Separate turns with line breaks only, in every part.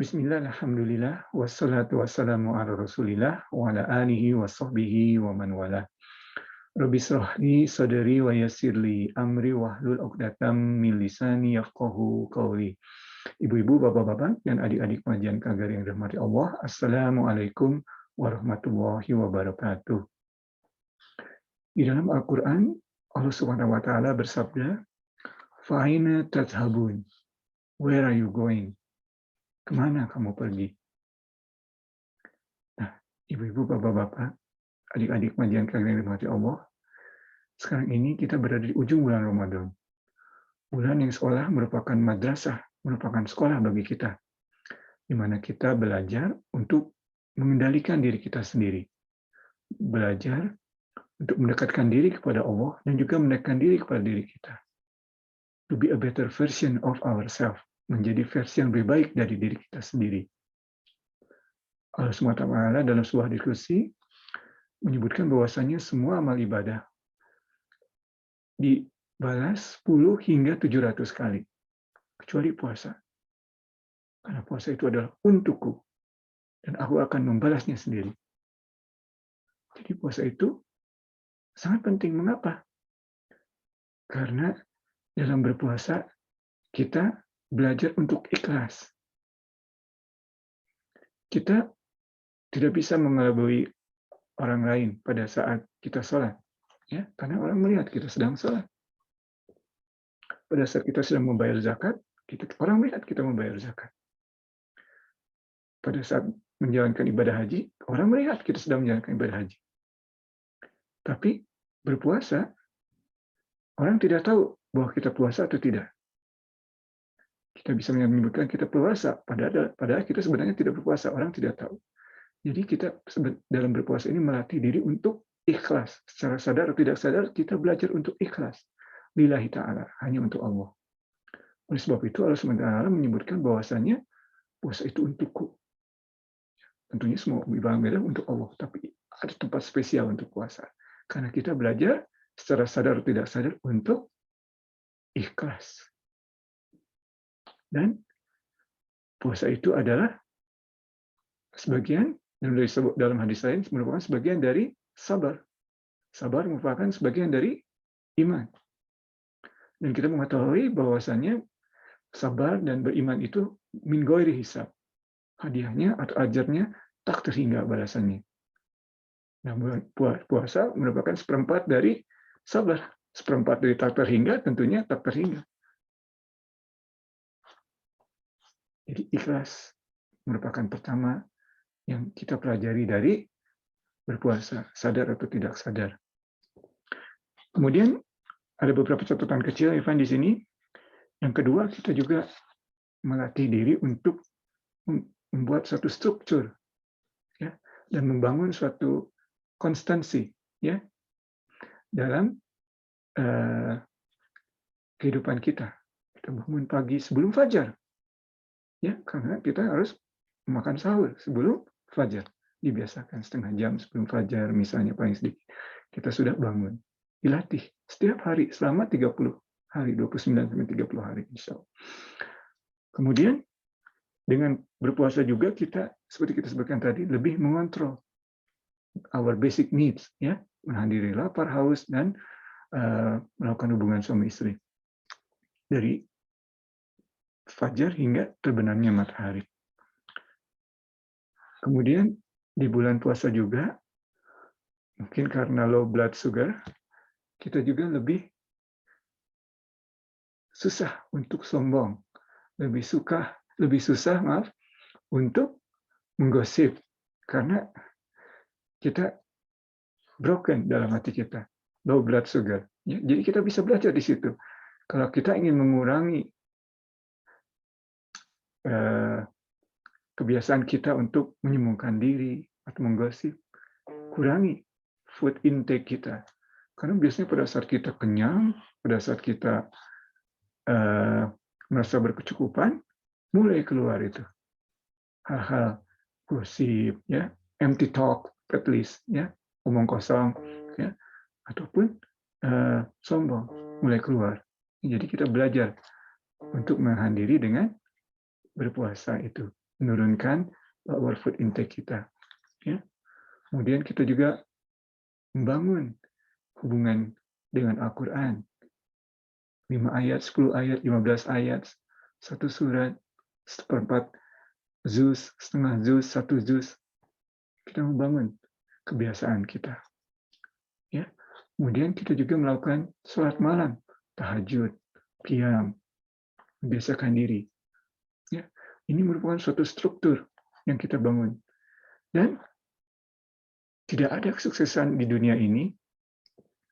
Bismillah, alhamdulillah, wassalatu wassalamu ala rasulillah, wa ala alihi wa sahbihi wa man wala. Rabbi shrah li sadri wa yassir li amri wahlul 'uqdatam min lisani yafqahu qawli. Ibu-ibu, bapak-bapak, dan adik-adik pengajian kagar yang dirahmati Allah, Assalamualaikum warahmatullahi wabarakatuh. Di dalam Al-Quran, Allah Subhanahu wa Ta'ala bersabda, "Fa'aina tadhhabun?" Where are you going? Kemana kamu pergi? Nah, ibu-ibu, bapak-bapak, adik-adik pengajian kagar yang dirahmati Allah, sekarang ini kita berada di ujung bulan Ramadan. Bulan yang seolah merupakan madrasah, merupakan sekolah bagi kita, di mana kita belajar untuk mengendalikan diri kita sendiri. Belajar untuk mendekatkan diri kepada Allah dan juga mendekatkan diri kepada diri kita. To be a better version of ourselves, menjadi versi yang lebih baik dari diri kita sendiri. Allah SWT dalam sebuah diskusi menyebutkan bahwasanya semua amal ibadah dibalas 10 hingga 700 kali, kecuali puasa. Karena puasa itu adalah untukku, dan aku akan membalasnya sendiri. Jadi puasa itu sangat penting. Mengapa? Karena dalam berpuasa, kita belajar untuk ikhlas. Kita tidak bisa mengelabui orang lain pada saat kita sholat, ya, karena orang melihat kita sedang sholat. Pada saat kita sedang membayar zakat, orang melihat kita membayar zakat. Pada saat menjalankan ibadah haji, orang melihat kita sedang menjalankan ibadah haji. Tapi berpuasa, orang tidak tahu bahwa kita puasa atau tidak. Kita bisa menyebutkan kita puasa, padahal kita sebenarnya tidak berpuasa, orang tidak tahu. Jadi kita dalam berpuasa ini melatih diri untuk ikhlas. Secara sadar atau tidak sadar, kita belajar untuk ikhlas. Lillahi ta'ala, hanya untuk Allah. Oleh sebab itu, Allah SWT menyebutkan bahwasanya puasa itu untukku. Tentunya semua ibadah untuk Allah, tapi ada tempat spesial untuk puasa. Karena kita belajar secara sadar atau tidak sadar untuk ikhlas. Dan puasa itu adalah sebagian, dalam hadis lain, merupakan sebagian dari sabar. Sabar merupakan sebagian dari iman. Dan kita mengetahui bahwasannya sabar dan beriman itu min ghairi hisab. Hadiahnya atau ajarnya tak terhingga balasannya. Nah, puasa merupakan seperempat dari sabar. Seperempat dari tak terhingga, tentunya tak terhingga. Jadi ikhlas merupakan pertama yang kita pelajari dari berpuasa, sadar atau tidak sadar. Kemudian ada beberapa catatan kecil, Ivan, di sini. Yang kedua, kita juga melatih diri untuk membuat satu struktur, ya, dan membangun suatu konstansi, ya, dalam kehidupan kita. Kita bangun pagi sebelum fajar, ya, karena kita harus makan sahur sebelum fajar. Dibiasakan setengah jam sebelum fajar, misalnya paling sedikit. Kita sudah bangun. Dilatih setiap hari selama 30 hari, 29-30 hari, insya Allah. Kemudian, dengan berpuasa juga kita, seperti kita sebutkan tadi, lebih mengontrol our basic needs, ya, menahan diri lapar, haus, dan melakukan hubungan suami istri. Dari fajar hingga terbenamnya matahari. Kemudian di bulan puasa juga, mungkin karena low blood sugar, kita juga lebih susah untuk sombong, lebih susah untuk menggosip, karena kita broken dalam hati kita, low blood sugar. Ya, jadi kita bisa belajar di situ. Kalau kita ingin mengurangi kebiasaan kita untuk menyembuhkan diri atau menggosip, kurangi food intake kita. Karena biasanya pada saat kita kenyang, pada saat kita merasa berkecukupan, mulai keluar itu hal-hal gosip, ya, empty talk, at least, ya, omong kosong, ya, ataupun sombong, mulai keluar. Jadi kita belajar untuk menahan diri dengan berpuasa itu. menurunkan our food intake kita. Ya. Kemudian kita juga membangun hubungan dengan Al-Quran. 5 ayat, 10 ayat, 15 ayat, 1 surat, seperempat juz, setengah juz, 1 juz. Kita membangun kebiasaan kita. Ya. Kemudian kita juga melakukan sholat malam, tahajud, qiyam, membiasakan diri. Ya. Ini merupakan suatu struktur yang kita bangun. Dan tidak ada kesuksesan di dunia ini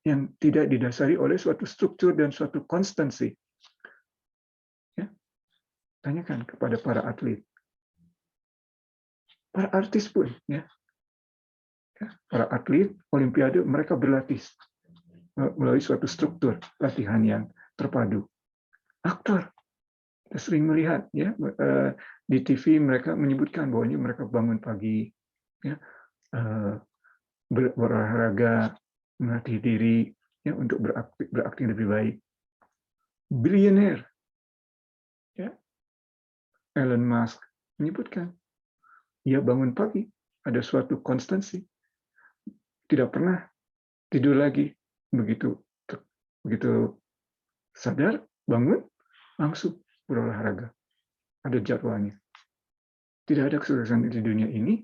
yang tidak didasari oleh suatu struktur dan suatu konstansi. Ya. Tanyakan kepada para atlet. Para artis pun, ya. Para atlet Olimpiade, mereka berlatih melalui suatu struktur latihan yang terpadu. Aktor, kita sering melihat ya di TV mereka menyebutkan bahwa ini mereka bangun pagi, ya, berolahraga, melatih diri ya untuk berakting lebih baik. Billionaire, ya, Elon Musk menyebutkan ia bangun pagi, ada suatu konstansi, tidak pernah tidur lagi, begitu sadar bangun langsung berolahraga, ada jadwalnya. Tidak ada kesuksesan di dunia ini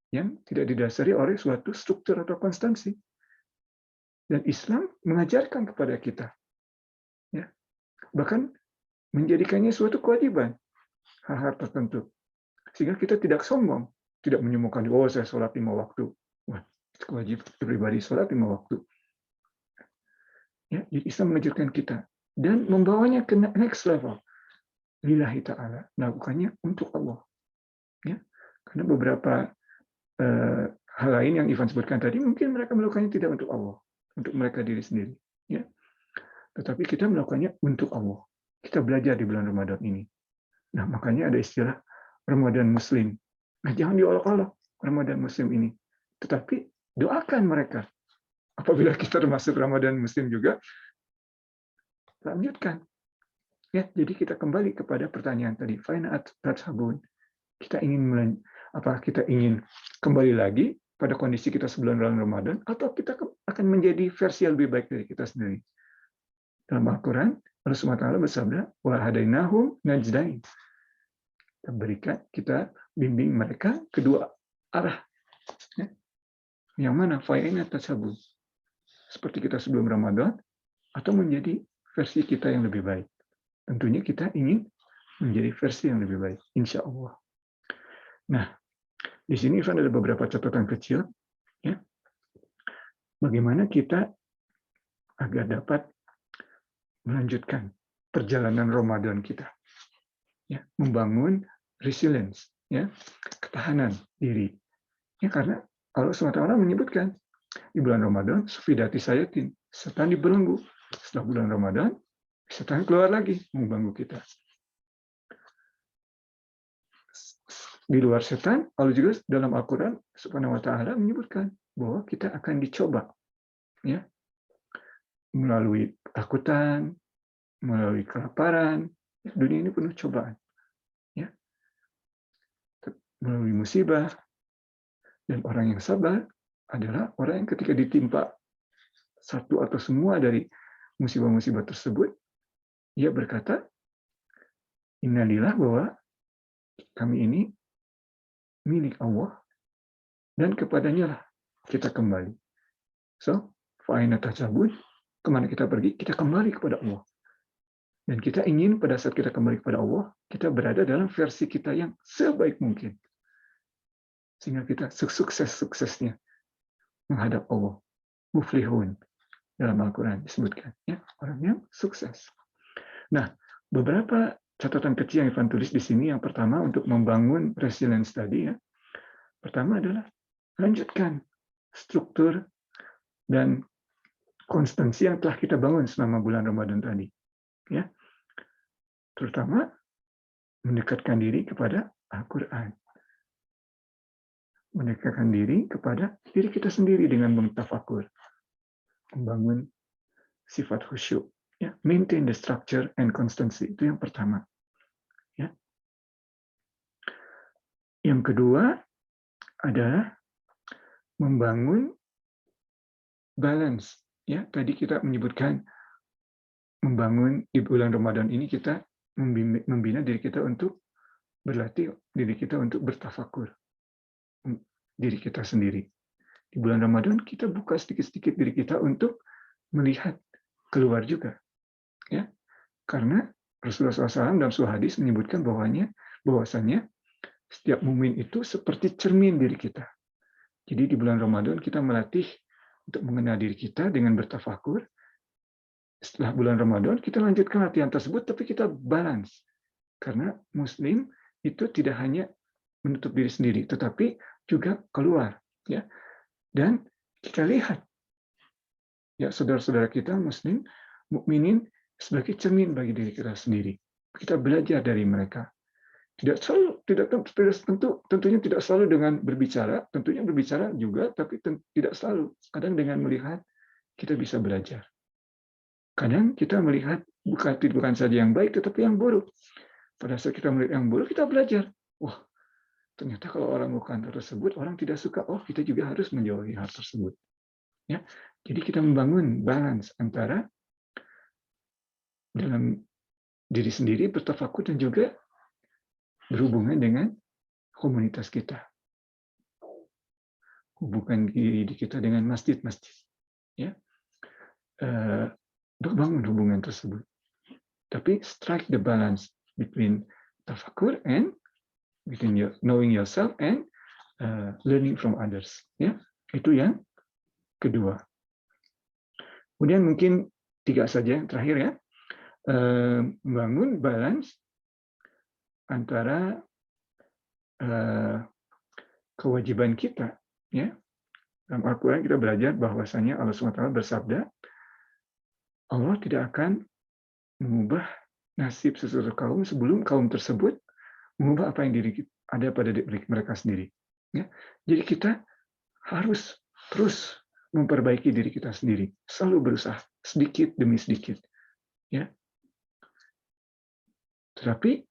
yang tidak didasari oleh suatu struktur atau konstansi. Dan Islam mengajarkan kepada kita, ya, bahkan menjadikannya suatu kewajiban hal-hal tertentu, sehingga kita tidak sombong, tidak menyombongkan, oh saya sholat 5 waktu, wah kewajiban pribadi sholat 5 waktu. Ya, Islam mengajarkan kita dan membawanya ke next level. Lillahi ta'ala, melakukannya untuk Allah. Ya, karena beberapa hal lain yang Ivan sebutkan tadi, mungkin mereka melakukannya tidak untuk Allah, untuk mereka diri sendiri. Ya. Tetapi kita melakukannya untuk Allah. Kita belajar di bulan Ramadan ini. Nah, makanya ada istilah Ramadan Muslim. Nah, jangan diolok-olok Ramadan Muslim ini. Tetapi doakan mereka. Apabila kita termasuk Ramadan Muslim juga, lanjutkan. Ya, jadi kita kembali kepada pertanyaan tadi. Faina tatshabun. Kita ingin kembali lagi pada kondisi kita sebelum bulan Ramadan, atau kita akan menjadi versi yang lebih baik dari kita sendiri. Dalam Al-Quran, Allah SWT bersabda, wa hadainahum najdain. Kita bimbing mereka kedua arah. Ya. Yang mana? Faina tatshabun. Seperti kita sebelum Ramadan, atau menjadi versi kita yang lebih baik. Tentunya kita ingin menjadi versi yang lebih baik, insya Allah. Nah, di sini Ivan ada beberapa catatan kecil, ya. Bagaimana kita agar dapat melanjutkan perjalanan Ramadan kita, ya, membangun resilience, ya, ketahanan diri. Ya, karena Allah SWT menyebutkan di bulan Ramadan, sufidati sayatin, setan dibelenggu. Setelah bulan Ramadan, setan keluar lagi mengganggu kita. Di luar setan, Allah juga dalam Al-Quran Subhanahu wa Ta'ala menyebutkan bahwa kita akan dicoba, ya, melalui ketakutan, melalui kelaparan. Dunia ini penuh cobaan, ya, melalui musibah. Dan orang yang sabar adalah orang yang ketika ditimpa satu atau semua dari musibah-musibah tersebut, ia berkata, innalillah, bahwa kami ini milik Allah dan kepadanya lah kita kembali. So, fa'ina tatshabun, kemana kita pergi, kita kembali kepada Allah. Dan kita ingin pada saat kita kembali kepada Allah, kita berada dalam versi kita yang sebaik mungkin. Sehingga kita sukses-suksesnya menghadap Allah. Muflihun. Dalam Al-Quran disebutkan, ya, orang yang sukses. Nah, beberapa catatan kecil yang Ivan tulis di sini. Yang pertama, untuk membangun resilience tadi, ya. Pertama adalah lanjutkan struktur dan konstansi yang telah kita bangun selama bulan Ramadan tadi, ya. Terutama mendekatkan diri kepada Al-Quran. Mendekatkan diri kepada diri kita sendiri dengan mentafakur. Membangun sifat khusyuk, ya, maintain the structure and constancy, itu yang pertama, ya. Yang kedua adalah membangun balance. Ya, tadi kita menyebutkan membangun di bulan Ramadan ini kita membina diri kita untuk berlatih diri kita untuk bertafakur diri kita sendiri. Di bulan Ramadan kita buka sedikit-sedikit diri kita untuk melihat keluar juga, ya, karena Rasulullah SAW dalam sebuah hadis menyebutkan bahwasanya setiap mukmin itu seperti cermin diri kita. Jadi di bulan Ramadan kita melatih untuk mengenal diri kita dengan bertafakur. Setelah bulan Ramadan kita lanjutkan latihan tersebut, tapi kita balance, karena Muslim itu tidak hanya menutup diri sendiri, tetapi juga keluar, ya. Dan kita lihat, ya, saudara-saudara kita Muslim, mukminin sebagai cermin bagi diri kita sendiri. Kita belajar dari mereka. Tentunya tidak selalu dengan berbicara, tentunya berbicara juga, tapi tidak selalu. Kadang dengan melihat kita bisa belajar. Kadang kita melihat bukan saja yang baik, tetapi yang buruk. Pada saat kita melihat yang buruk, kita belajar. Wah, ternyata kalau orang melakukan hal tersebut, orang tidak suka. Oh, kita juga harus menjauhi hal tersebut. Ya, jadi kita membangun balance antara dalam diri sendiri bertafakur dan juga berhubungan dengan komunitas kita. Hubungan diri kita dengan masjid-masjid. Ya, berbangun hubungan tersebut. Tapi strike the balance between tafakur and between knowing yourself and learning from others. Ya, itu yang kedua. Kemudian mungkin 3 saja yang terakhir, ya. Membangun balance antara kewajiban kita, ya. Dalam Al-Quran kita belajar bahwasanya Allah SWT bersabda, Allah tidak akan mengubah nasib sesuatu kaum sebelum kaum tersebut mengubah apa yang ada pada diri mereka sendiri. Ya. Jadi kita harus terus memperbaiki diri kita sendiri, selalu berusaha sedikit demi sedikit. Ya. Tetapi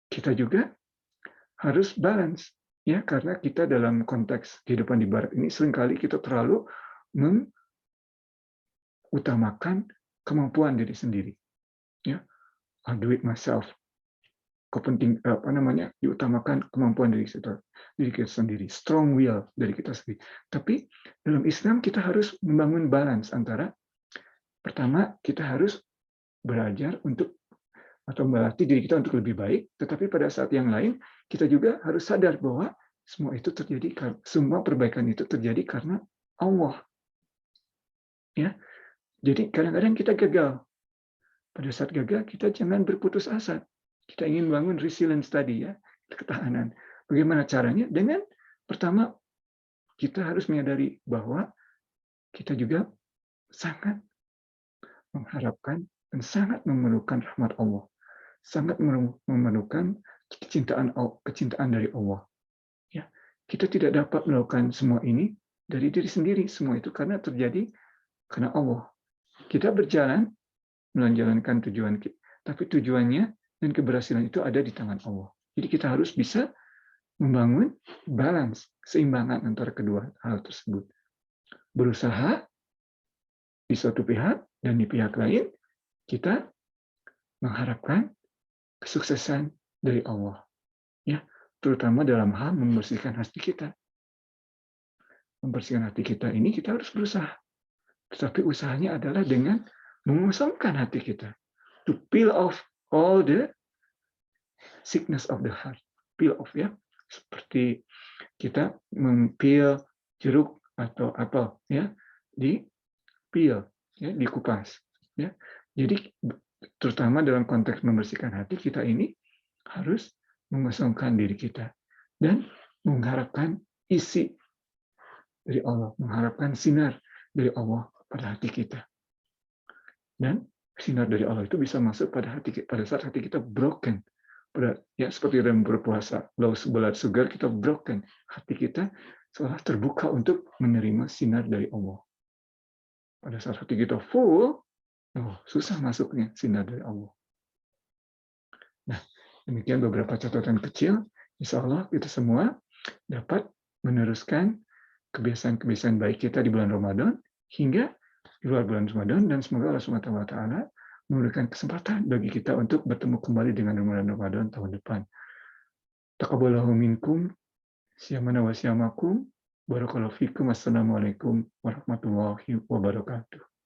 kita juga harus balance, ya, karena kita dalam konteks kehidupan di Barat ini seringkali kita terlalu mengutamakan kemampuan diri sendiri. Ya, I'll do it myself. Diutamakan kemampuan diri kita sendiri, strong will dari kita sendiri. Tapi dalam Islam kita harus membangun balance antara, pertama kita harus belajar atau melatih diri kita untuk lebih baik, tetapi pada saat yang lain kita juga harus sadar bahwa semua perbaikan itu terjadi karena Allah. Ya, jadi kadang-kadang kita gagal. Pada saat gagal kita jangan berputus asa. Kita ingin bangun resilience tadi, ya, ketahanan. Bagaimana caranya? Dengan pertama kita harus menyadari bahwa kita juga sangat mengharapkan dan sangat memerlukan rahmat Allah. Sangat memerlukan kecintaan dari Allah. Ya, kita tidak dapat melakukan semua ini dari diri sendiri. Semua itu karena terjadi karena Allah. Kita berjalan menjalankan tujuan kita, tapi tujuannya dan keberhasilan itu ada di tangan Allah. Jadi kita harus bisa membangun balance, keseimbangan antara kedua hal tersebut. Berusaha di suatu pihak dan di pihak lain kita mengharapkan kesuksesan dari Allah, ya, terutama dalam hal membersihkan hati kita. Membersihkan hati kita ini kita harus berusaha, tetapi usahanya adalah dengan mengosongkan hati kita, to peel off all the sickness of the heart, peel off, ya, seperti kita mempeel jeruk atau apel, ya, di peel, ya, dikupas, ya. Jadi terutama dalam konteks membersihkan hati kita ini harus mengosongkan diri kita dan mengharapkan isi dari Allah, mengharapkan sinar dari Allah pada hati kita. Dan sinar dari Allah itu bisa masuk pada saat hati kita broken. Ya, seperti dalam berpuasa, low blood sugar, kita broken. Hati kita seolah terbuka untuk menerima sinar dari Allah. Pada saat hati kita full, susah masuknya sinar dari Allah. Nah, demikian beberapa catatan kecil Insya Allah kita semua dapat meneruskan kebiasaan-kebiasaan baik kita di bulan Ramadan hingga di luar bulan Ramadan, dan semoga Allah Subhanahu wa taala memberikan kesempatan bagi kita untuk bertemu kembali dengan bulan Ramadan tahun depan. Taqabbalallahu minkum, siyamana wa siyamakum, barakallahu fikum, assalamualaikum warahmatullahi wabarakatuh.